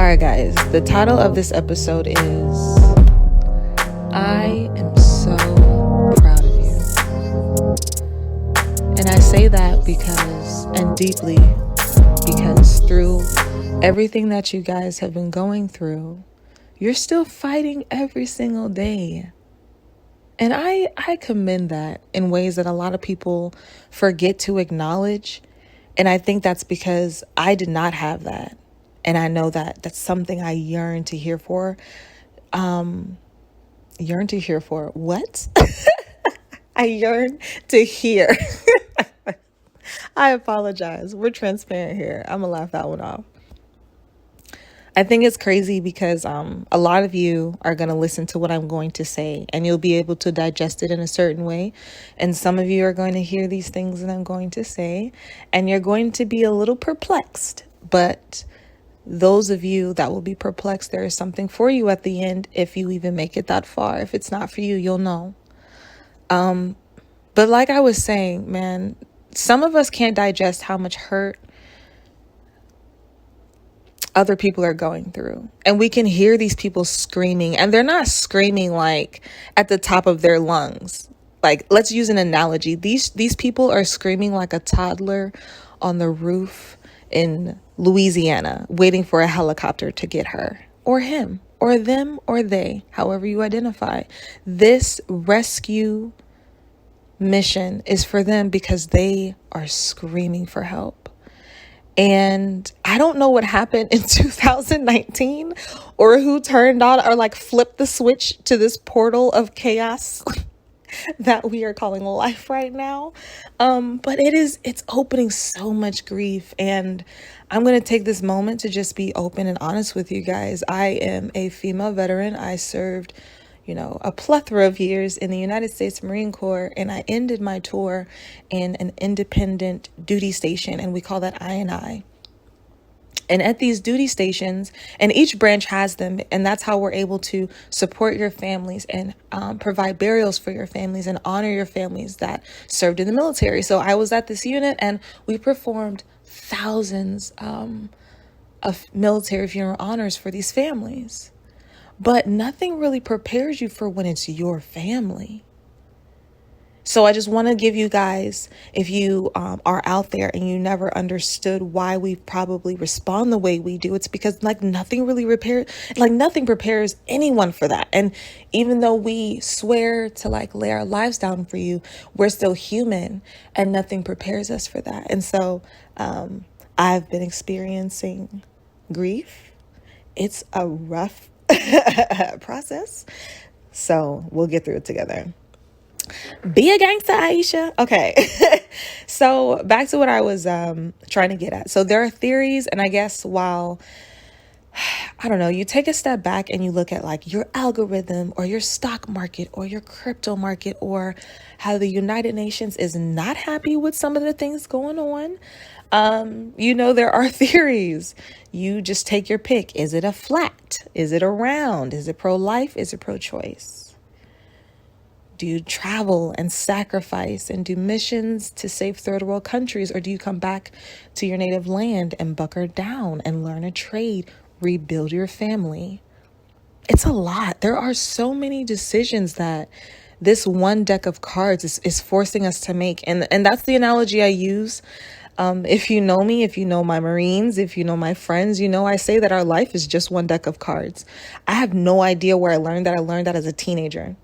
Alright guys, the title of this episode is I am so proud of you. And I say that deeply because through everything that you guys have been going through, you're still fighting every single day. And I commend that in ways that a lot of people forget to acknowledge. And I think that's because I did not have that. And I know that that's something I yearn to hear for. Yearn to hear for what? I yearn to hear. I apologize. We're transparent here. I'm gonna laugh that one off. I think it's crazy because a lot of you are going to listen to what I'm going to say and you'll be able to digest it in a certain way. And some of you are going to hear these things that I'm going to say and you're going to be a little perplexed. But those of you that will be perplexed, there is something for you at the end if you even make it that far. If it's not for you, you'll know. But like I was saying, man, some of us can't digest how much hurt other people are going through. And we can hear these people screaming, and they're not screaming like at the top of their lungs. Like, let's use an analogy. These people are screaming like a toddler on the roof in Louisiana, waiting for a helicopter to get her or him or them or they, however you identify. This rescue mission is for them because they are screaming for help. And I don't know what happened in 2019 or who turned on or like flipped the switch to this portal of chaos that we are calling life right now. But it's opening so much grief. And I'm going to take this moment to just be open and honest with you guys. I am a female veteran. I served a plethora of years in the United States Marine Corps, and I ended my tour in an independent duty station, and we call that I&I. And at these duty stations, and each branch has them, and that's how we're able to support your families and provide burials for your families and honor your families that served in the military. So I was at this unit, and we performed thousands of military funeral honors for these families. But nothing really prepares you for when it's your family. So I just want to give you guys, if you are out there and you never understood why we probably respond the way we do, it's because nothing prepares anyone for that. And even though we swear to lay our lives down for you, we're still human and nothing prepares us for that. And so I've been experiencing grief. It's a rough process. So we'll get through it together. Be a gangster, Aisha. Okay. So back to what I was trying to get at. So there are theories, and I guess while you take a step back and you look at your algorithm or your stock market or your crypto market or how the United Nations is not happy with some of the things going on. There are theories. You just take your pick. Is it a flat? Is it a round? Is it pro-life? Is it pro-choice? Do you travel and sacrifice and do missions to save third world countries? Or do you come back to your native land and bunker down and learn a trade, rebuild your family? It's a lot. There are so many decisions that this one deck of cards is forcing us to make. And that's the analogy I use. If you know me, if you know my Marines, if you know my friends, I say that our life is just one deck of cards. I have no idea where I learned that. I learned that as a teenager.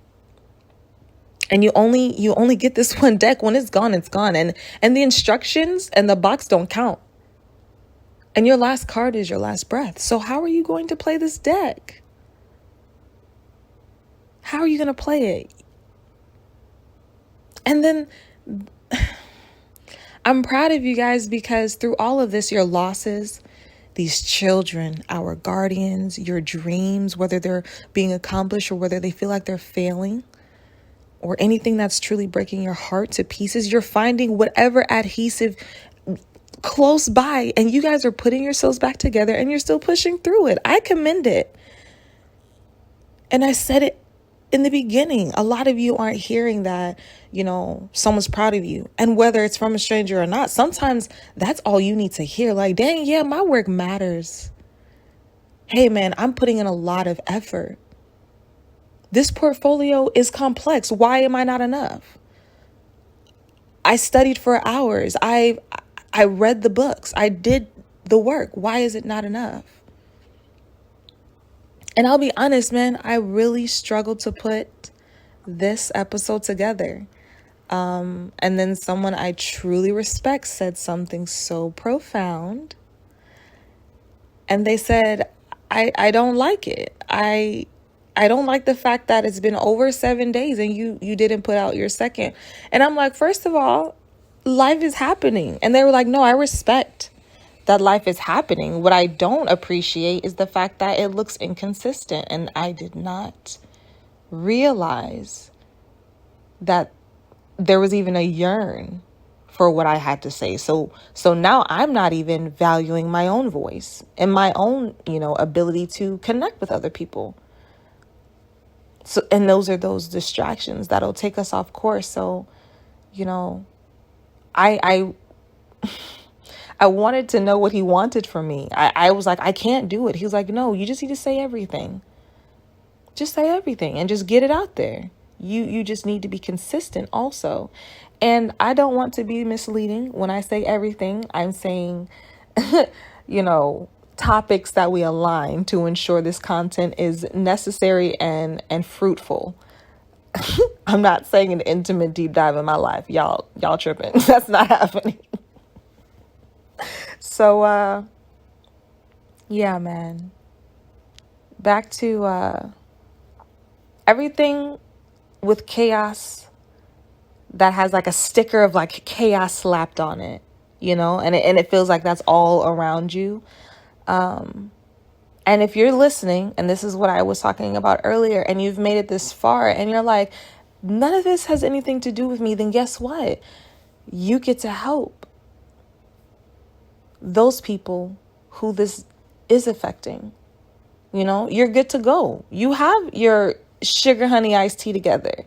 And you only get this one deck. When it's gone, it's gone. And the instructions and the box don't count. And your last card is your last breath. So how are you going to play this deck? How are you going to play it? And then I'm proud of you guys because through all of this, your losses, these children, our guardians, your dreams, whether they're being accomplished or whether they feel like they're failing, or anything that's truly breaking your heart to pieces, you're finding whatever adhesive close by, and you guys are putting yourselves back together and you're still pushing through it. I commend it. And I said it in the beginning. A lot of you aren't hearing that, someone's proud of you. And whether it's from a stranger or not, sometimes that's all you need to hear. Dang, yeah, my work matters. hey man, I'm putting in a lot of effort. This portfolio is complex. Why am I not enough? I studied for hours. I read the books. I did the work. Why is it not enough? And I'll be honest, man, I really struggled to put this episode together. And then someone I truly respect said something so profound. And they said, I don't like it. I don't like the fact that it's been over 7 days and you didn't put out your second. And I'm like, first of all, life is happening. And they were like, no, I respect that life is happening. What I don't appreciate is the fact that it looks inconsistent. And I did not realize that there was even a yearn for what I had to say. So now I'm not even valuing my own voice and my own, ability to connect with other people. So, and those are those distractions that'll take us off course. So, I I wanted to know what he wanted from me. I was like, I can't do it. He was like, no, you just need to say everything. Just say everything and just get it out there. You just need to be consistent also. And I don't want to be misleading. When I say everything, I'm saying, topics that we align to ensure this content is necessary and fruitful. I'm not saying an intimate deep dive in my life. Y'all tripping. That's not happening. So, yeah, man. Back to everything with chaos that has like a sticker of like chaos slapped on it, and it feels like that's all around you. And if you're listening, and this is what I was talking about earlier, and you've made it this far and you're like, none of this has anything to do with me, then guess what? You get to help those people who this is affecting. You're good to go. You have your sugar honey iced tea together.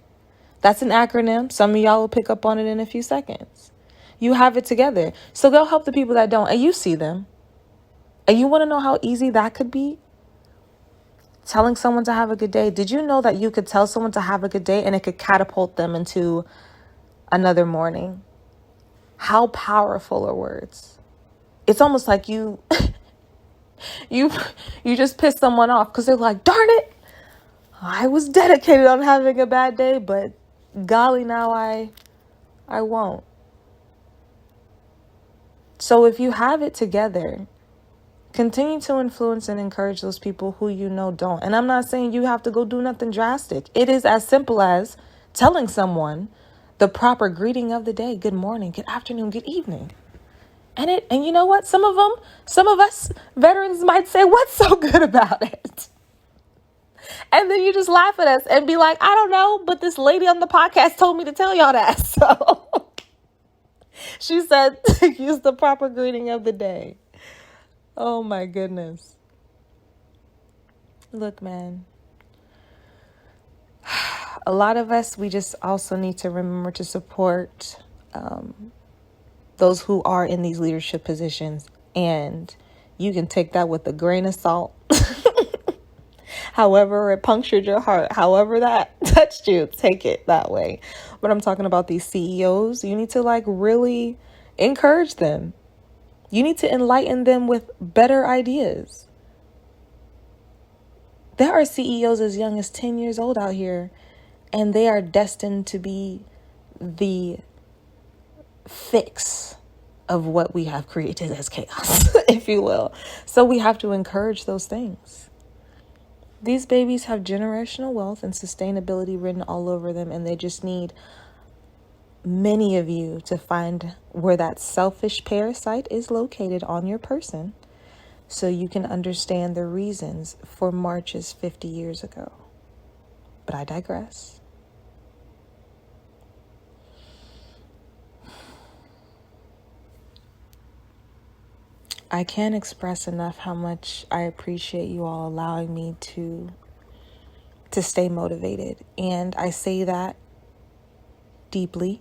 That's an acronym. Some of y'all will pick up on it in a few seconds. You have it together. So go help the people that don't, and you see them. And you want to know how easy that could be? Telling someone to have a good day. Did you know that you could tell someone to have a good day and it could catapult them into another morning? How powerful are words? It's almost like you you just piss someone off because they're like, darn it, I was dedicated on having a bad day, but golly, now I won't. So if you have it together, continue to influence and encourage those people who don't. And I'm not saying you have to go do nothing drastic. It is as simple as telling someone the proper greeting of the day. Good morning, good afternoon, good evening. And you know what? Some of us veterans might say, what's so good about it? And then you just laugh at us and be like, I don't know, but this lady on the podcast told me to tell y'all that. So she said to use the proper greeting of the day. Oh my goodness. Look, man. A lot of us, we just also need to remember to support those who are in these leadership positions. And you can take that with a grain of salt. However it punctured your heart, however that touched you, take it that way. But I'm talking about these CEOs. You need to really encourage them. You need to enlighten them with better ideas. There are CEOs as young as 10 years old out here, and they are destined to be the fix of what we have created as chaos, if you will. So we have to encourage those things. These babies have generational wealth and sustainability written all over them, and they just need many of you to find where that selfish parasite is located on your person so you can understand the reasons for marches 50 years ago. But I digress. I can't express enough how much I appreciate you all allowing me to stay motivated. And I say that deeply.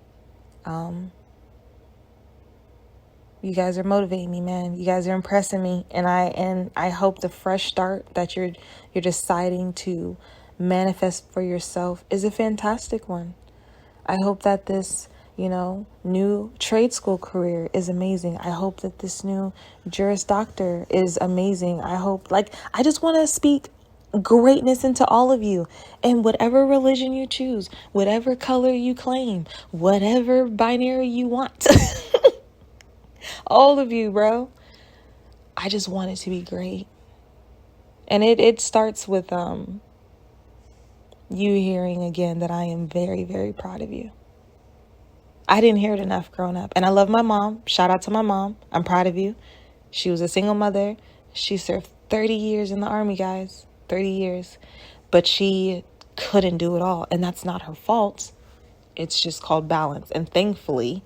You guys are motivating me, man. You guys are impressing me, and I hope the fresh start that you're deciding to manifest for yourself is a fantastic one. I hope that this, new trade school career is amazing. I hope that this new Juris Doctor is amazing. I just want to speak greatness into all of you, and whatever religion you choose, whatever color you claim, whatever binary you want. All of you, bro. I just want it to be great. And it starts with you hearing again that I am very, very proud of you. I didn't hear it enough growing up. And I love my mom. Shout out to my mom. I'm proud of you. She was a single mother. She served 30 years in the Army, guys. 30 years. But she couldn't do it all. And that's not her fault. It's just called balance. And thankfully,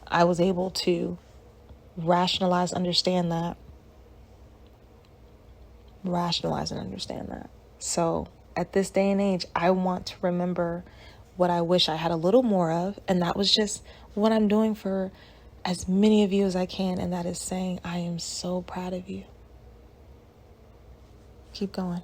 I was able to rationalize and understand that. So at this day and age, I want to remember what I wish I had a little more of. And that was just what I'm doing for as many of you as I can. And that is saying, I am so proud of you. Keep going.